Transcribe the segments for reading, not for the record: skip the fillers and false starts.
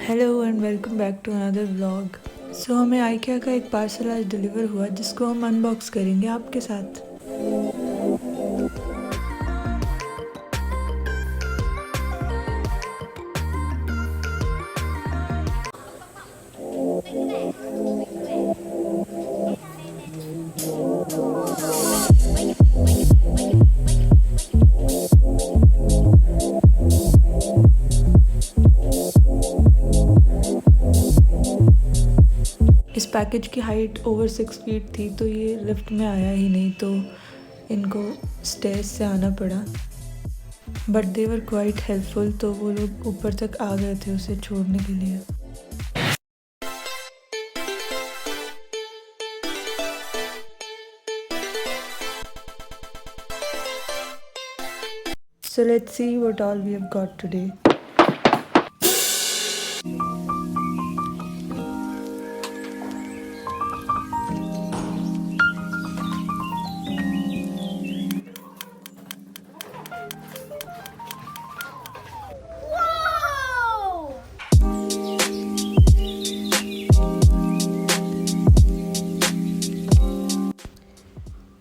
Hello and welcome back to another vlog. हमें IKEA का एक पार्सल आज डिलीवर हुआ जिसको हम अनबॉक्स करेंगे आपके साथ। इस पैकेज की हाइट ओवर 6 फीट थी, तो ये लिफ्ट में आया ही नहीं, तो इनको स्टेयर्स से आना पड़ा। But they were quite helpful, तो वो लोग ऊपर तक आ गए थे उसे छोड़ने के लिए। So let's see what all we have got today.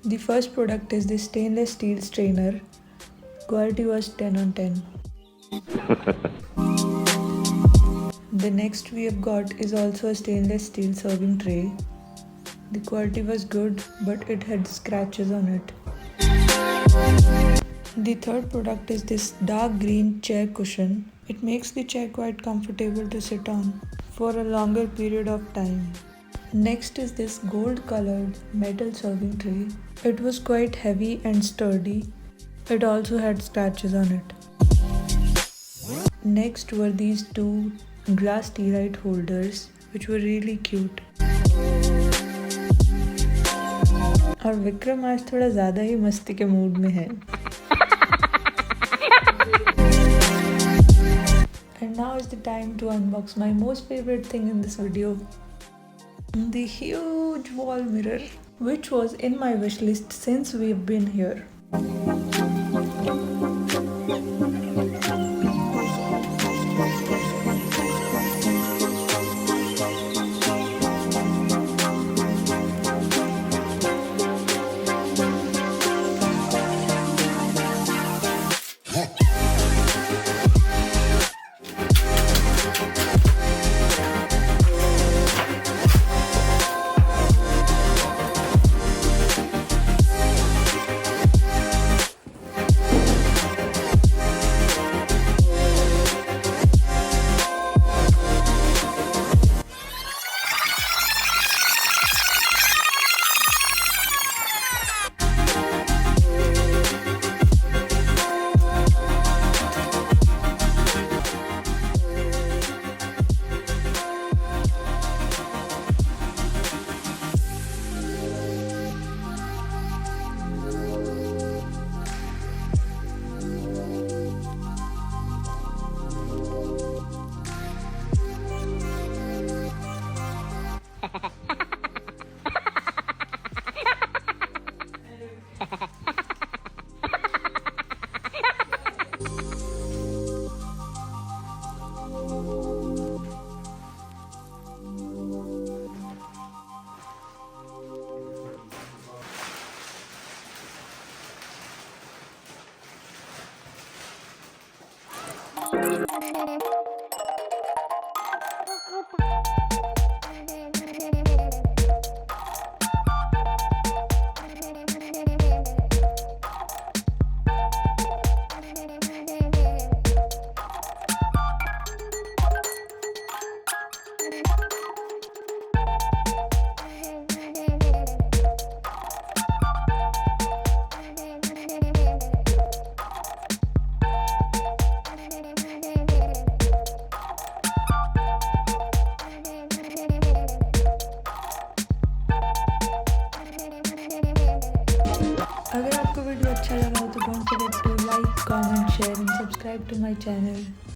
The first product is the stainless steel strainer. Quality was 10 on 10. The next we have got is also a stainless steel serving tray. The quality was good, but it had scratches on it. The third product is this dark green chair cushion. It makes the chair quite comfortable to sit on for a longer period of time. Next is this gold colored metal serving tray. It was quite heavy and sturdy. It also had scratches on it. Next were these two glass Tealight holders, which were really cute. और विक्रम आज थोड़ा ज़्यादा ही मस्ती के mood में है। And now is the time to unbox my most favorite thing in this video. The huge wall mirror, which was in my wish list since we've been here. अगर आपको वीडियो अच्छा लगा हो तो don't forget to like, comment, share and subscribe to my channel.